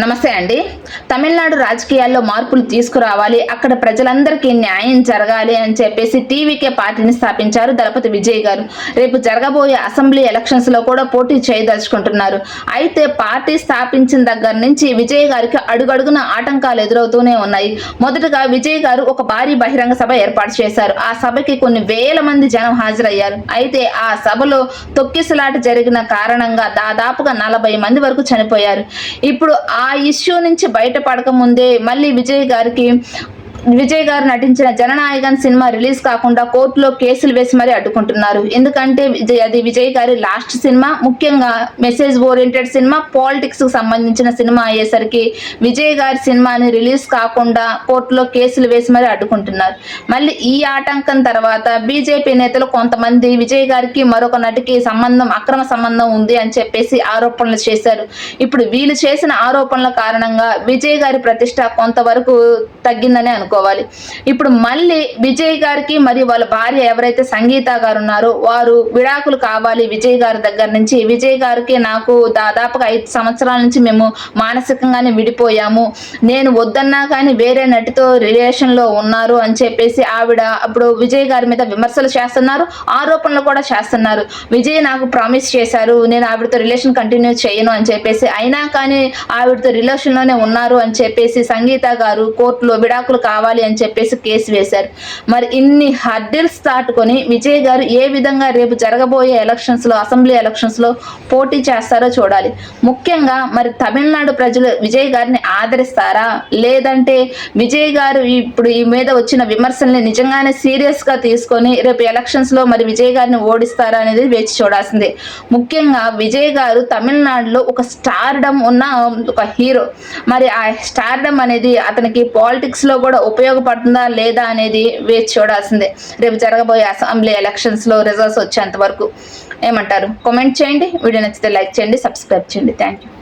నమస్తే అండి. తమిళనాడు రాజకీయాల్లో మార్పులు తీసుకురావాలి, అక్కడ ప్రజలందరికీ న్యాయం జరగాలి అని చెప్పేసి టీవీకే పార్టీని స్థాపించారు దళపతి విజయ్ గారు. రేపు జరగబోయే అసెంబ్లీ ఎలక్షన్స్ లో కూడా పోటీ చేయదలుచుకుంటున్నారు. అయితే పార్టీ స్థాపించిన దగ్గర నుంచి విజయ్ గారికి అడుగడుగున ఆటంకాలు ఎదురవుతూనే ఉన్నాయి. మొదటగా విజయ్ గారు ఒక భారీ బహిరంగ సభ ఏర్పాటు చేశారు. ఆ సభకి కొన్ని వేల మంది జనం హాజరయ్యారు. అయితే ఆ సభలో తొక్కిసలాట జరిగిన కారణంగా దాదాపుగా 40 మంది వరకు చనిపోయారు. ఇప్పుడు ఆ ఇష్యూ నుంచి బయటపడక ముందే మళ్ళీ విజయ్ గారు నటించిన జననాయకన్ సినిమా రిలీజ్ కాకుండా కోర్టులో కేసులు వేసి మరీ అడ్డుకుంటున్నారు. ఎందుకంటే అది విజయ్ గారి లాస్ట్ సినిమా, ముఖ్యంగా మెసేజ్ ఓరియంటెడ్ సినిమా, పాలిటిక్స్ కు సంబంధించిన సినిమా అయ్యేసరికి విజయ్ గారి సినిమాని రిలీజ్ కాకుండా కోర్టులో కేసులు వేసి మరీ అడ్డుకుంటున్నారు. మళ్ళీ ఈ ఆటంకం తర్వాత బీజేపీ నేతలు కొంతమంది విజయ్ గారికి మరొక నటికి అక్రమ సంబంధం ఉంది అని చెప్పేసి ఆరోపణలు చేశారు. ఇప్పుడు వీళ్ళు చేసిన ఆరోపణల కారణంగా విజయ్ గారి ప్రతిష్ట కొంతవరకు తగ్గిందని అనుకోవాలి. ఇప్పుడు మళ్ళీ విజయ్ గారికి మరియు వాళ్ళ భార్య ఎవరైతే సంగీత గారు ఉన్నారో వారు విడాకులు కావాలి విజయ్ గారి దగ్గర నుంచి. విజయ్ గారికి నాకు దాదాపుగా 5 సంవత్సరాల నుంచి మేము మానసికంగానే విడిపోయాము, నేను వద్దన్నా కానీ వేరే నటితో రిలేషన్ లో ఉన్నారు అని చెప్పేసి ఆవిడ అప్పుడు విజయ్ గారి మీద విమర్శలు చేస్తున్నారు, ఆరోపణలు కూడా చేస్తున్నారు. విజయ్ నాకు ప్రామిస్ చేశారు, నేను ఆవిడతో రిలేషన్ కంటిన్యూ చేయను అని చెప్పేసి, అయినా కానీ ఆవిడతో రిలేషన్ లోనే ఉన్నారు అని చెప్పేసి సంగీత గారు కోర్టులో విడాకులు కావాలి అని చెప్పేసి కేసు వేశారు. మరి ఇన్ని హర్డిల్స్ దాటుకొని విజయ్ గారు ఏ విధంగా రేపు జరగబోయే ఎలక్షన్స్ లో, అసెంబ్లీ ఎలక్షన్స్ లో పోటీ చేస్తారో చూడాలి. ముఖ్యంగా మరి తమిళనాడు ప్రజలు విజయ్ గారిని ఆదరిస్తారా, లేదంటే విజయ్ గారు ఇప్పుడు ఈ మీద వచ్చిన విమర్శల్ని నిజంగానే సీరియస్ గా తీసుకొని రేపు ఎలక్షన్స్ లో మరి విజయ్ గారిని ఓడిస్తారా అనేది వేచి చూడాల్సిందే. ముఖ్యంగా విజయ్ గారు తమిళనాడులో ఒక స్టార్డమ్ ఉన్న ఒక హీరో. మరి ఆ స్టార్డమ్ అనేది అతనికి పాలిటిక్స్ లో కూడా ఉపయోగపడుతుందా లేదా అనేది వేచి చూడాల్సిందే. రేపు జరగబోయే అసెంబ్లీ ఎలక్షన్స్ లో రిజల్ట్స్ వచ్చేంత వరకు ఏమంటారు? కామెంట్ చేయండి. వీడియో నచ్చితే లైక్ చేయండి, సబ్స్క్రైబ్ చేయండి. Thank you.